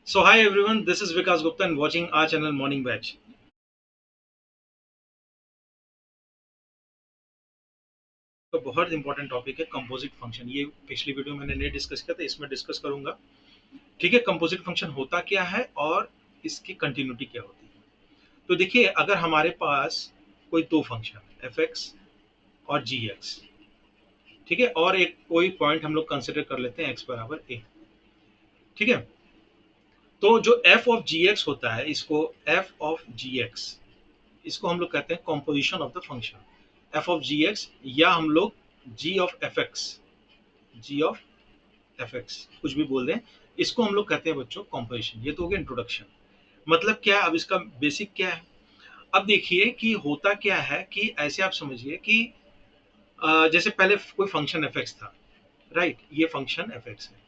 So hi everyone, this is Vikas Gupta and watching our channel Morning Batch. तो बहुत important topic है composite function. ये पिछली video मैंने नहीं डिस्कस किया था, इसमें डिस्कस करूंगा। ठीक है, कंपोजिट फंक्शन होता क्या है और इसकी कंटिन्यूटी क्या होती है। तो देखिए, अगर हमारे पास कोई दो फंक्शन एफ एक्स और जी एक्स, ठीक है, और एक कोई पॉइंट हम लोग कंसिडर कर लेते हैं एक्स बराबर ए। ठीक है, तो जो एफ ऑफ जी एक्स होता है, इसको एफ ऑफ जी एक्स, इसको हम लोग कहते हैं composition of the function f of g x, या हम लोग g of f x, g of f x कुछ भी बोल दें, इसको हम लोग कहते हैं बच्चों कॉम्पोजिशन। ये तो हो गया इंट्रोडक्शन। मतलब क्या है, अब इसका बेसिक क्या है। अब देखिए कि होता क्या है कि ऐसे आप समझिए कि जैसे पहले कोई फंक्शन एफ एक्स था, राइट, ये फंक्शन एफ एक्स है।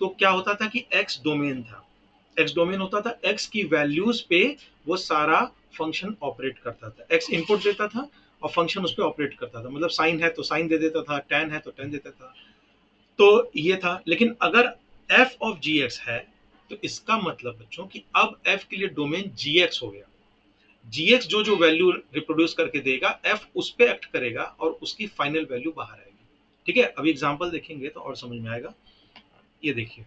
तो क्या होता था कि एक्स डोमेन था। एक्स डोमेन होता था, एक्स की वैल्यूज पे वो सारा फंक्शन ऑपरेट करता था। एक्स इनपुट देता था और फंक्शन उस पर ऑपरेट करता था। मतलब साइन है तो साइन दे देता था, टेन है तो टेन देता था। तो ये था। लेकिन अगर एफ ऑफ जी एक्स है, तो इसका मतलब बच्चों कि अब एफ के लिए डोमेन जी एक्स हो गया। जी एक्स जो जो वैल्यू रिप्रोड्यूस करके देगा, एफ उस पर एक्ट करेगा और उसकी फाइनल वैल्यू बाहर आएगी। ठीक है, अभी एग्जाम्पल देखेंगे तो और समझ में आएगा। ये देखिए,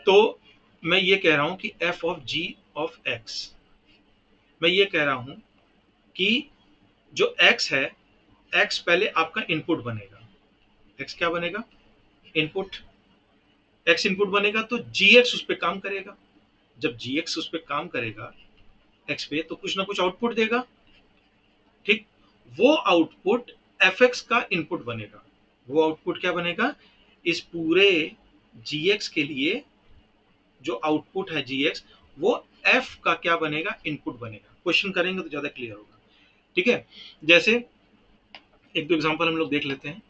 तो मैं ये कह रहा हूं कि f of g of x, मैं ये कह रहा हूं कि जो एक्स है, एक्स पहले आपका इनपुट बनेगा। एक्स क्या बनेगा? इनपुट। एक्स इनपुट बनेगा तो जी एक्स उस पर काम करेगा। जब जी एक्स उस पर काम करेगा एक्स पे, तो कुछ ना कुछ आउटपुट देगा। ठीक, वो आउटपुट एफ एक्स का इनपुट बनेगा। वो आउटपुट क्या बनेगा? इस पूरे जी एक्स के लिए जो आउटपुट है जी एक्स, वो एफ का क्या बनेगा? इनपुट बनेगा। क्वेश्चन करेंगे तो ज्यादा क्लियर होगा। ठीक है, जैसे एक दो एग्जांपल हम लोग देख लेते हैं।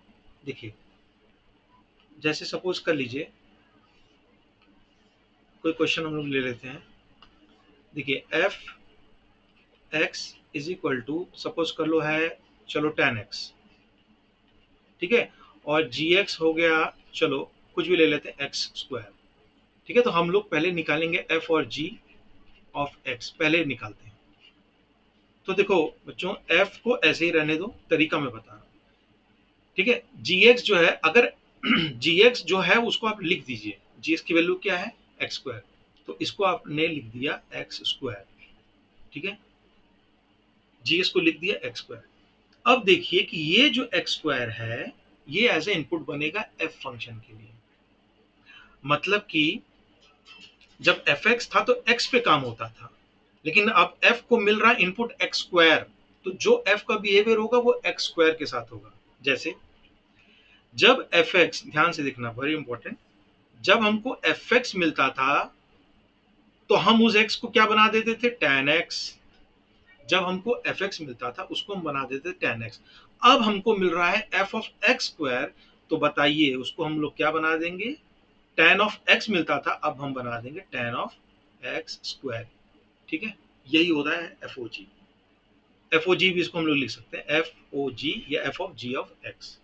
देखिए, जैसे सपोज कर लीजिए कोई क्वेश्चन हम लोग ले लेते हैं। देखिए, f x is equal to suppose कर लो है, चलो टेन एक्स। ठीक है, और जी एक्स हो गया, चलो कुछ भी ले लेते हैं एक्स स्क्वायर। ठीक है, तो हम लोग पहले निकालेंगे एफ और जी ऑफ एक्स, पहले निकालते हैं। तो देखो बच्चों, एफ को ऐसे ही रहने दो, तरीका मैं बता रहा हूँ। ठीक है, जी एक्स जो है, अगर जी एक्स जो है उसको आप लिख दीजिए। जी एक्स की वैल्यू क्या है? X square. तो इसको आपने लिख दिया एक्स स्क्वायर। ठीक है, जी एस को लिख दिया एक्स स्क्वायर। अब देखिए कि ये जो एक्स स्क्वायर है, ये एज ए इनपुट बनेगा एफ फंक्शन के लिए। मतलब कि जब एफ एक्स था तो एक्स पे काम होता था, लेकिन अब एफ को मिल रहा है इनपुट एक्स स्क्वायर। तो जो एफ का बिहेवियर होगा वो एक्स स्क्वायर के साथ होगा। जैसे जब एफ एक्स, ध्यान से देखना, वेरी इंपॉर्टेंट, जब हमको एफ एक्स मिलता था तो हम उस एक्स को क्या बना देते थे? Ten x. जब हमको एफ एक्स मिलता था उसको हम बना देते टेन एक्स। अब हमको मिल रहा है एफ ऑफ एक्स स्क्वायर, तो बताइए उसको हम लोग क्या बना देंगे? टेन ऑफ एक्स मिलता था, अब हम बना देंगे टेन ऑफ एक्स स्क्वायर। ठीक है, यही होता है एफ ओ जी। एफ ओ जी भी इसको हम लोग लिख सकते हैं एफ ओ जी या f of g of x.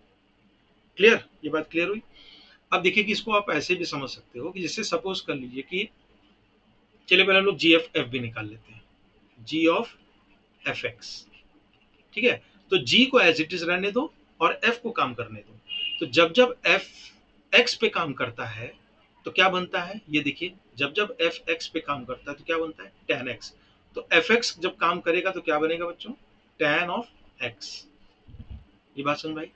Clear? ये बात क्लियर हुई। अब देखिए कि इसको आप ऐसे भी समझ सकते हो कि जैसे सपोज कर लीजिए कि, चलिए पहले हम लोग जी एफ एफ भी निकाल लेते हैं। जी ऑफ एफ एक्स। ठीक है, तो जी को एज इट इज रहने दो और एफ को काम करने दो। तो जब जब एफ एक्स पे काम करता है तो क्या बनता है? ये देखिए, जब जब एफ एक्स पे काम करता है तो क्या बनता है? Ten x. तो एफ एक्स जब काम करेगा तो क्या बनेगा बच्चों? Ten of x. ये बात समझ में आई?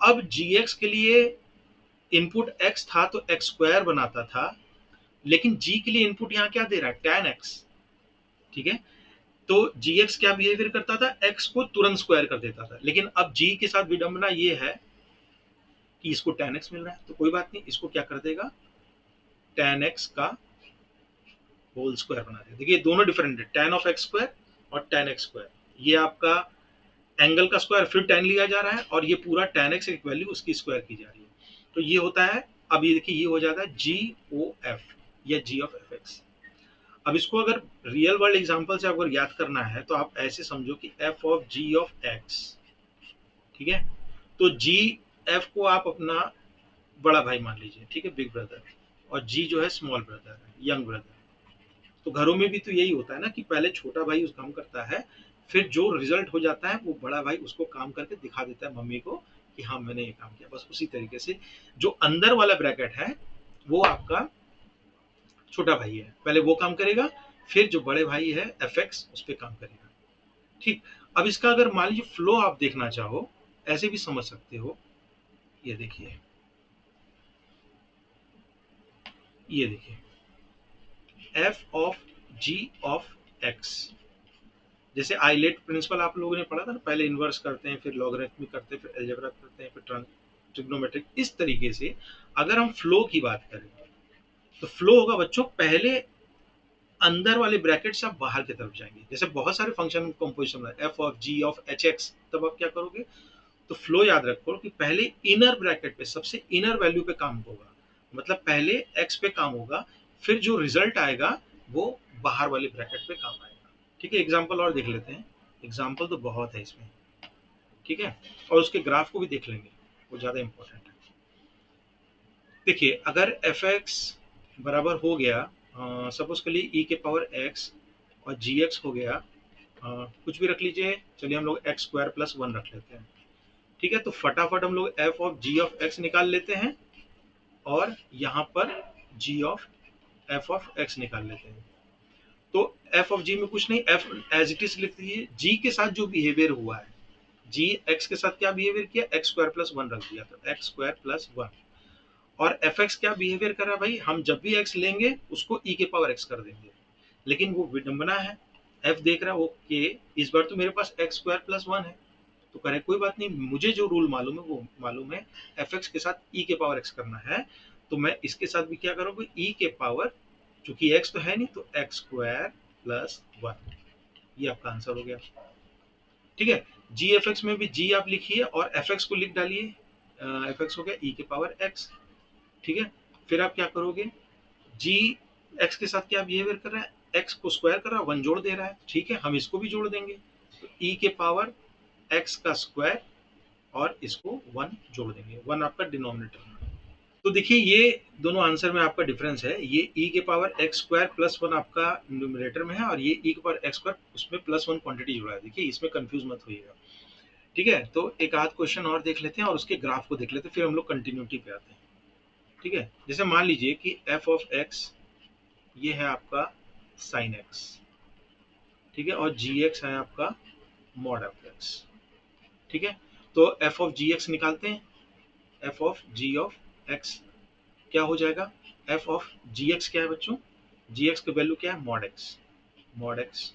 अब जी एक्स के लिए इनपुट एक्स था तो एक्स स्क्वायर बनाता था, लेकिन जी के लिए इनपुट यहाँ क्या दे रहा है? Ten x. ठीक है, तो जी एक्स क्या बिहेवियर करता था? एक्स को तुरंत स्क्वायर कर देता था। लेकिन अब जी के साथ विडंबना ये है कि इसको टेन एक्स मिल रहा है, तो कोई बात नहीं, इसको क्या कर देगा? टेन एक्स का होल स्क्वायर बना देगा। देखिए दोनों डिफरेंट है, टेन ऑफ एक्स स्क्वायर और टेन एक्स स्क्वायर। ये आपका एंगल का स्क्वायर, फिर टेन लिया जा रहा है, और ये पूरा टेन एक्स एक वैल्यू उसकी स्क्वायर की जा रही है। तो ये होता है, अब ये देखिए, ये हो जाता है जी ओ एफ या जी ऑफ एफ एक्स। अब इसको अगर रियल वर्ल्ड एग्जांपल से अगर याद करना है तो आप ऐसे समझो कि f of g of x. ठीक है, तो जी एफ को आप अपना बड़ा भाई मान लीजिए, ठीक है, बिग ब्रदर, और जी जो है स्मॉल ब्रदर है, यंग ब्रदर। तो घरों में भी तो यही होता है ना कि पहले छोटा भाई उस काम करता है, फिर जो रिजल्ट हो जाता है वो बड़ा भाई उसको काम करके दिखा देता है मम्मी को कि हाँ मैंने ये काम किया। बस उसी तरीके से जो अंदर वाला ब्रैकेट है वो आपका छोटा भाई है, पहले वो काम करेगा, फिर जो बड़े भाई है एफ एक्स उस पर काम करेगा। ठीक। अब इसका अगर मान लीजिए फ्लो आप देखना चाहो, ऐसे भी समझ सकते हो। ये देखिए, ये देखिए f of g of x, जैसे आइलेट प्रिंसिपल आप लोगों ने पढ़ा था ना, पहले इन्वर्स करते हैं, फिर लॉगरिथमिक करते हैं, फिर अलजेब्रा करते हैं, फिर ट्रिग्नोमेट्रिक। इस तरीके से अगर हम फ्लो की बात करें तो फ्लो होगा बच्चों, पहले अंदर वाले ब्रैकेट से आप बाहर की तरफ जाएंगे। जैसे बहुत सारे फंक्शन कंपोजिशन है, f of g of h x, तब आप क्या करोगे? तो फ्लो याद रखो कि पहले इनर ब्रैकेट पे, सबसे इनर वैल्यू पे काम होगा, मतलब पहले एक्स पे काम होगा, फिर जो रिजल्ट आएगा वो बाहर वाले ब्रैकेट पे काम आएगा। ठीक है, एग्जाम्पल और देख लेते हैं। एग्जाम्पल तो बहुत है इसमें, ठीक है, और उसके ग्राफ को भी देख लेंगे, वो ज्यादा इंपॉर्टेंट है। देखिए अगर एफ एक्स बराबर हो गया, सपोज के लिए ई के पावर एक्स, और जी एक्स हो गया, कुछ भी रख लीजिए, चलिए हम लोग एक्स स्क्वायर प्लस वन रख लेते हैं। ठीक है, तो फटाफट हम लोग f of g of x निकाल लेते हैं, और यहाँ पर g of f of x निकाल लेते हैं। तो एफ ऑफ जी में कुछ नहीं, एफ एज इट इज लिख दीजिए, जी के साथ जो बिहेवियर हुआ है, जी एक्स के साथ क्या बिहेवियर किया, एक्स स्क्वायर प्लस वन रख दिया, तो एक्स स्क्वायर प्लस वन। और एफ एक्स क्या बिहेवियर कर रहा है भाई, हम जब भी एक्स लेंगे उसको ई के पावर एक्स कर देंगे, लेकिन वो विडंबना है, एफ देख रहा है ओके इस बार तो मेरे पास एक्स स्क्वायर प्लस वन है, तो करे कोई बात नहीं, मुझे जो रूल मालूम है वो मालूम है, एफ एक्स के साथ ई के पावर एक्स करना है, तो मैं इसके साथ भी क्या करूँगा, ई के पावर, चूंकि एक्स तो है नहीं तो एक्स स्क्वायर प्लस वन, ये आपका आंसर हो गया। ठीक है, जी एफ एक्स में भी जी आप लिखिए और एफ एक्स को लिख डालिए, एफ एक्स हो गया ई के पावर एक्स। ठीक है, फिर आप क्या करोगे, जी एक्स के साथ क्या बिहेवियर कर रहा है, एक्स को स्क्वायर कर रहा है, वन जोड़ दे रहा है, ठीक है, हम इसको भी जोड़ देंगे, तो ई के पावर एक्स का स्क्वायर और इसको वन जोड़ देंगे, वन आपका डिनोमिनेटर में। तो देखिए ये दोनों आंसर में आपका डिफरेंस है, ये ई के power x square plus one आपका न्यूमरेटर में है, और ये ई के पावर एक्स स्क्वायर उसमें प्लस वन क्वांटिटी जुड़ा है, देखिए इसमें कंफ्यूज मत होइएगा। ठीक है, तो एक आध क्वेश्चन और देख लेते हैं और उसके ग्राफ को देख लेते हैं, फिर हम लोग कंटिन्यूटी पे आते हैं। ठीक है, जैसे मान लीजिए कि एफ ऑफ एक्स ये है आपका साइन एक्स, ठीक है, और जी एक्स है आपका मॉड एफ एक्स। ठीक है, तो एफ ऑफ जी एक्स निकालते हैं, f of g of x क्या हो जाएगा, एफ ऑफ जी एक्स क्या है बच्चों, जी एक्स का वैल्यू क्या है, mod x, mod x,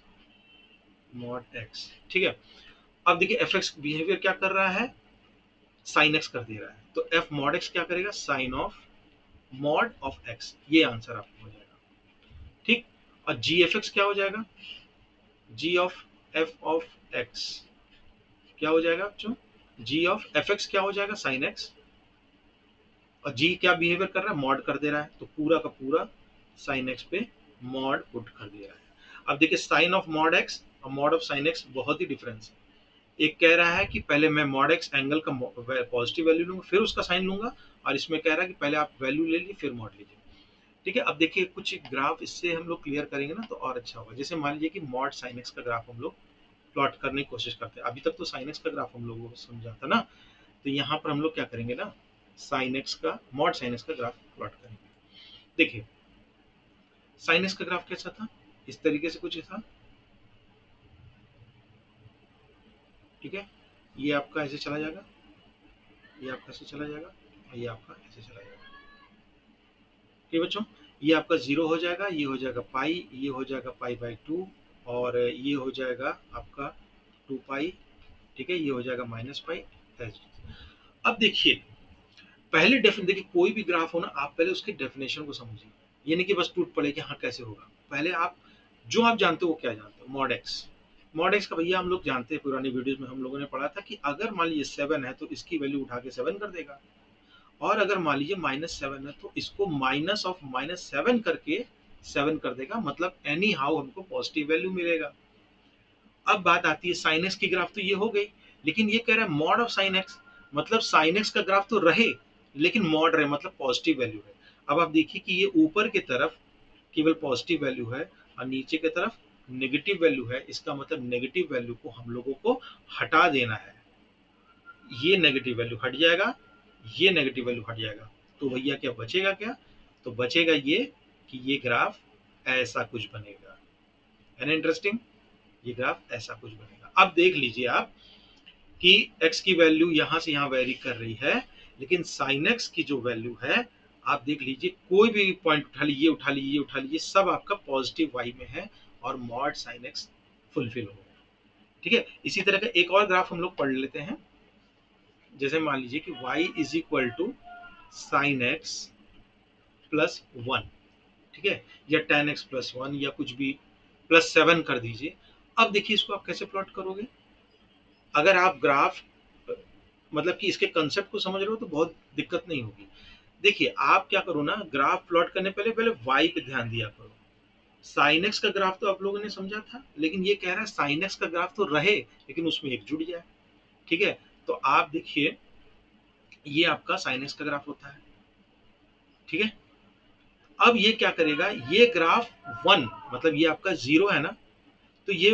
mod x. ठीक है, अब देखिए एफ एक्स बिहेवियर क्या कर रहा है, साइन एक्स कर दे रहा है, तो एफ मॉड एक्स क्या करेगा, sine of mod of x, ये आंसर आपको हो जाएगा। ठीक, और जी एफ एक्स क्या हो जाएगा, जी ऑफ एफ ऑफ एक्स क्या हो जाएगा बच्चों, जी ऑफ एफ एक्स क्या हो जाएगा, साइन एक्स, और जी क्या बिहेवियर कर रहा है, मॉड कर दे रहा है, तो पूरा का पूरा साइन एक्स पे मॉड पुट कर दिया है। अब देखिए साइन ऑफ मॉड एक्स और मॉड ऑफ साइन एक्स बहुत ही डिफरेंस है, एक कह रहा है कि पहले मैं मॉड एक्स एंगल का पॉजिटिव वैल्यू लूंगा फिर उसका साइन लूंगा, और इसमें कह रहा है कि पहले आप वैल्यू ले लीजिए फिर मॉड लीजिए। ठीक है, अब देखिए कुछ ग्राफ इससे हम लोग क्लियर करेंगे ना तो और अच्छा होगा। जैसे मान लीजिए कि मॉड साइन एक्स का ग्राफ हम लोग प्लॉट करने की कोशिश करते हैं, अभी तक तो साइन एक्स का ग्राफ हम लोगों को समझा था ना, तो यहाँ पर हम लोग क्या करेंगे ना, साइन एक्स का, मॉड साइन एक्स का ग्राफ प्लॉट करेंगे। देखिए साइन एक्स का ग्राफ कैसा था, इस तरीके से कुछ था। ठीक है, ये आपका ऐसे चला जाएगा, ये आपका ऐसे चला जाएगा, और ये आपका ऐसे चला जाएगा। ठीक है बच्चों, ये आपका जीरो हो जाएगा, ये हो जाएगा पाई, ये हो जाएगा पाई बाई टू, और ये हो जाएगा आपका टू पाई। ठीक है, ये हो जाएगा माइनस पाई। अब देखिए पहले देखिए कोई भी ग्राफ हो ना, आप पहले उसके डेफिनेशन को समझिए, ये नहीं कि बस टूट पड़े कि हाँ कैसे होगा, पहले आप जो आप जानते हो वो क्या जानते हो, मॉड एक्स, मॉड एक्स का भैया हम लोग जानते हैं, पुरानी वीडियोस में हम लोगों ने पढ़ा था कि अगर मान लीजिए सेवन है तो इसकी वैल्यू उठा के सेवन कर देगा, और अगर मान लीजिए माइनस सेवन है तो इसको माइनस ऑफ माइनस सेवन करके सेवन कर देगा, मतलब एनी हाउ हमको पॉजिटिव वैल्यू मिलेगा। अब बात आती है साइन एक्स की ग्राफ तो ये हो गई, लेकिन ये कह रहा है मॉड ऑफ साइन एक्स, मतलब साइन एक्स का ग्राफ तो रहे लेकिन मॉड रहे, मतलब पॉजिटिव वैल्यू है। अब आप देखिए कि ये ऊपर की तरफ केवल पॉजिटिव वैल्यू है और नीचे की तरफ नेगेटिव वैल्यू है। इसका मतलब नेगेटिव वैल्यू को हम लोगों को हटा देना है। ये नेगेटिव वैल्यू हट जाएगा, ये नेगेटिव वैल्यू हट जाएगा, तो भैया क्या बचेगा? क्या तो बचेगा ये कि ये ग्राफ ऐसा कुछ बनेगा। है ना इंटरेस्टिंग? ये ग्राफ ऐसा कुछ बनेगा। अब देख लीजिए आप कि x की वैल्यू यहां से यहां वेरी कर रही है, लेकिन साइन x की जो वैल्यू है, आप देख लीजिए कोई भी पॉइंट उठा लीजिए, उठा लीजिए, उठा लीजिए, सब आपका पॉजिटिव y में है और मॉड साइन x फुलफिल हो गया। ठीक है, इसी तरह का एक और ग्राफ हम लोग पढ़ लेते हैं। जैसे मान लीजिए कि y is equal to sine x plus one, ठीक है, या टेन एक्स प्लस वन, या कुछ भी प्लस सेवन कर दीजिए। अब देखिए इसको आप कैसे प्लॉट करोगे? अगर आप ग्राफ मतलब कि इसके कंसेप्ट को समझ रहे हो तो बहुत दिक्कत नहीं होगी। देखिए आप क्या करो ना, ग्राफ प्लॉट करने पहले पहले वाई पे ध्यान दिया करो। साइन एक्स का ग्राफ तो आप लोगों ने समझा था, लेकिन ये कह रहा है साइन एक्स का ग्राफ तो रहे लेकिन उसमें एक जुड़ जाए। ठीक है, तो आप देखिए ये आपका साइन एक्स का ग्राफ होता है। ठीक है, अब ये क्या करेगा, ये ग्राफ वन, मतलब ये आपका जीरो है ना, तो ये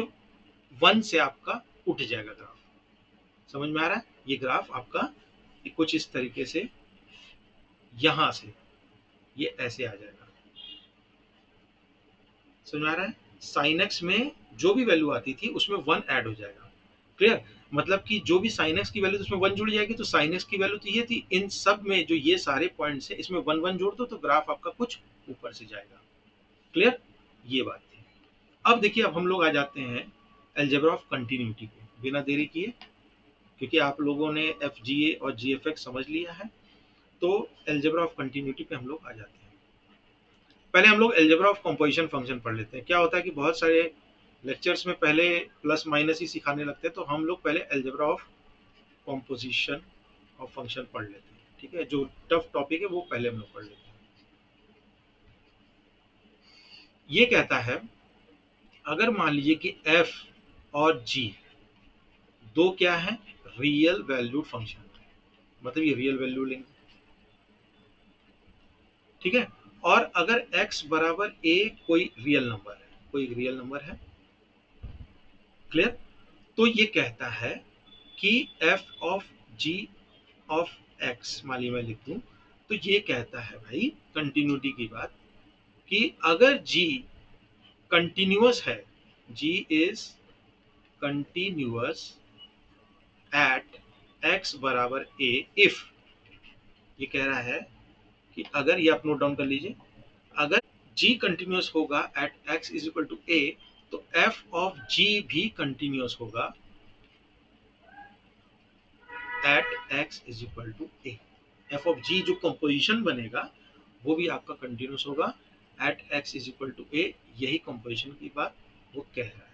वन से आपका उठ जाएगा ग्राफ। समझ में आ रहा है? ये ग्राफ आपका कुछ इस तरीके से यहां से ये ऐसे आ जाएगा। समझ में आ रहा है? साइन एक्स में जो भी वैल्यू आती थी उसमें वन ऐड हो जाएगा। क्लियर? मतलब कि जो भी साइन एक्स की वैल्यू उसमें वन जुड़ जाएगी, तो साइन एक्स की वैल्यू तो ये थी, इन सब में जो ये सारे पॉइंट्स है इसमें वन वन जोड़ दो तो ग्राफ आपका कुछ ऊपर से जाएगा। क्लियर? ये बात थी। अब देखिए, अब हम लोग आ जाते हैं अलजेब्रा ऑफ कंटिन्यूटी पे बिना देरी किए, क्योंकि आप लोगों ने एफ जी ए और जी एफ एक्स समझ लिया है, तो अलजेब्रा ऑफ कंटिन्यूटी पे हम लोग आ जाते हैं। पहले हम लोग अलजेब्रा ऑफ कंपोजिशन फंक्शन पढ़ लेते हैं। क्या होता है कि बहुत सारे लेक्चर्स में पहले प्लस माइनस ही सिखाने लगते हैं, तो हम लोग पहले algebra of composition of function पढ़ लेते हैं। ठीक है, जो टफ टॉपिक है वो पहले हम लोग पढ़ लेते हैं। ये कहता है, अगर मान लीजिए कि f और g दो क्या है, रियल वैल्यूड फंक्शन, मतलब ये रियल वैल्यू लेंगे। ठीक है, और अगर x बराबर a कोई रियल नंबर है, कोई रियल नंबर है। क्लियर? तो ये कहता है कि f of g of x, मान लीजिए मैं लिख दूं, तो ये कहता है भाई कंटिन्यूटी की बात, कि अगर g कंटिन्यूअस है, g is continuous at x बराबर a, इफ, ये कह रहा है कि अगर, ये आप नोट डाउन कर लीजिए, अगर g कंटिन्यूअस होगा at x is equal to a, तो f ऑफ g भी कंटिन्यूअस होगा at x is equal to a। f of g जो कंपोजिशन बनेगा वो भी आपका कंटिन्यूअस होगा at x is equal to a। यही कंपोजिशन की बात वो कह रहा है।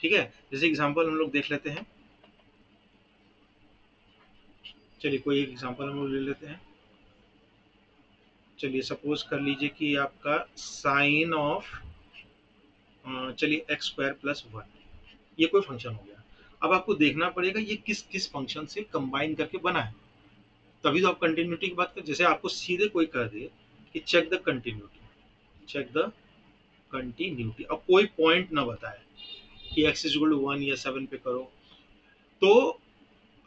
ठीक है, जैसे एग्जांपल हम लोग देख लेते हैं। चलिए कोई एक एग्जांपल हम लोग ले लेते हैं। चलिए सपोज कर लीजिए कि आपका साइन ऑफ, चलिए एक्स स्क्वायर प्लस वन, ये कोई फंक्शन हो गया। अब आपको देखना पड़ेगा ये किस किस फंक्शन से कंबाइन करके बना है, तभी तो आप कंटिन्यूटी की बात करें। जैसे आपको सीधे कोई कह दे कि check the continuity, check the continuity, अब कोई पॉइंट ना बताए कि x is equal to one या सेवन पे करो, तो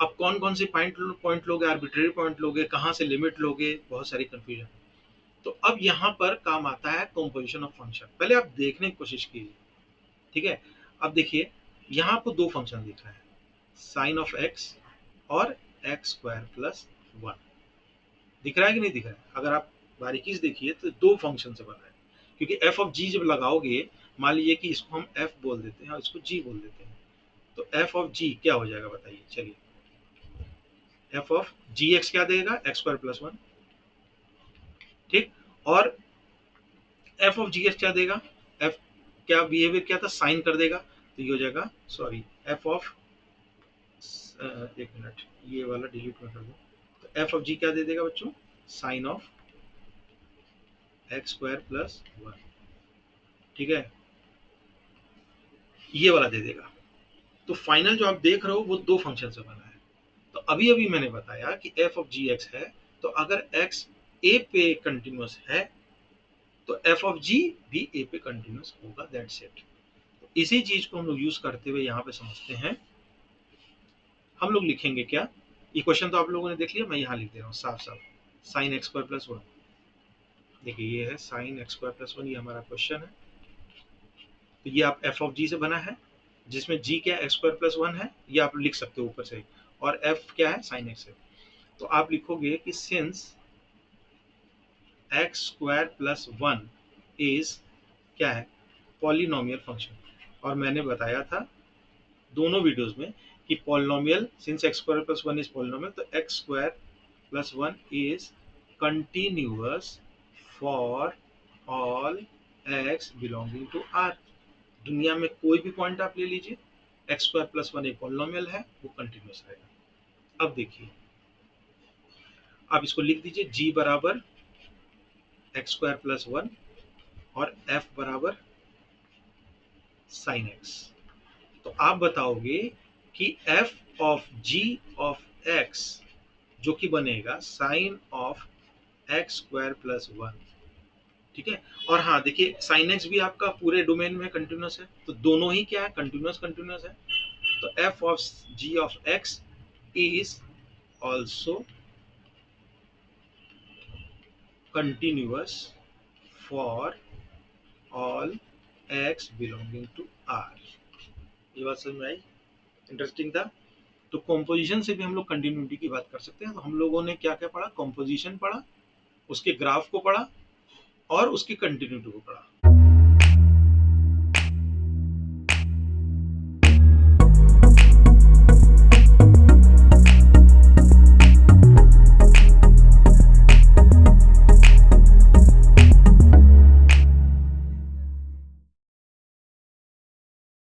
अब कौन कौन से पॉइंट लोगे, आर्बिट्रेरी पॉइंट लोगे, कहाँ से लिमिट लोगे, बहुत सारी कंफ्यूजन। तो अब यहाँ पर काम आता है कंपोजिशन ऑफ फंक्शन। पहले आप देखने की कोशिश कीजिए। ठीक है, अब देखिए यहाँ आपको दो फंक्शन दिख रहा है, साइन ऑफ एक्स और एक्स स्क्वायर प्लस वन, दिख रहा है कि नहीं दिख रहा है? अगर आप बारीकी से देखिए तो दो फंक्शन से बना है, क्योंकि एफ ऑफ जी जब लगाओगे, मान लीजिए कि इसको हम एफ बोल देते हैं और इसको जी बोल देते हैं, तो एफ ऑफ जी क्या हो जाएगा बताइए? चलिए, एफ ऑफ जी एक्स क्या देगा, एक्स स्क्वायर प्लस वन। ठीक, और एफ ऑफ जी एक्स क्या देगा, एफ क्या बिहेवियर क्या था, साइन कर देगा, तो ये हो जाएगा, सॉरी, एफ ऑफ, एक मिनट ये वाला डिलीट में कर दो, तो एफ ऑफ जी क्या दे देगा बच्चों, sine of x square plus one. ठीक है, ये वाला दे देगा। तो फाइनल जो आप देख रहे हो वो दो फंक्शन से बना है। तो अभी अभी मैंने बताया कि एफ ऑफ जी एक्स है, तो अगर एक्स ए पे कंटिन्यूस है तो एफ ऑफ जी भी ए पे कंटिन्यूस होगा, दैट्स इट। इसी चीज को हम लोग यूज करते हुए यहाँ पे समझते हैं। हम लोग लिखेंगे क्या, ये क्वेश्चन तो आप लोगों ने देख लिया, मैं यहाँ लिख दे रहा हूँ साफ साफ, sine x square plus one. देखिए ये है sine x square plus one, ये हमारा क्वेश्चन है। तो ये आप एफ ऑफ जी से बना है, जिसमें जी क्या है, एक्स स्क्वायर प्लस वन है, ये आप लिख सकते हो ऊपर से, और एफ क्या है, साइन एक्स है। तो आप लिखोगे कि since x square plus one is क्या है, पॉलिनोमियल फंक्शन। और मैंने बताया था दोनों वीडियोस में कि polynomial, since x square plus one is polynomial, तो x square plus one is continuous for all x belonging to R. दुनिया में कोई भी पॉइंट आप ले लीजिए, एक्स स्क्वायर प्लस वन एक पॉलिनोमियल है, वो कंटिन्यूअस रहेगा। अब देखिए, आप इसको लिख दीजिए, जी बराबर एक्स स्क्वायर प्लस वन और एफ बराबर साइन एक्स। तो आप बताओगे कि f of g of x जो कि बनेगा sine of x square plus one, ठीक है। और हाँ देखिए, साइन एक्स भी आपका पूरे डोमेन में कंटिन्यूस है, तो दोनों ही क्या है, कंटिन्यूस कंटिन्यूस है। तो f of g of x is also continuous for all x belonging to R. ये बात समझ में आई, इंटरेस्टिंग था। तो कॉम्पोजिशन से भी हम लोग कंटिन्यूटी की बात कर सकते हैं। तो हम लोगों ने क्या क्या पढ़ा, कॉम्पोजिशन पढ़ा, उसके ग्राफ को पढ़ा और उसकी कंटिन्यूटी को पढ़ा।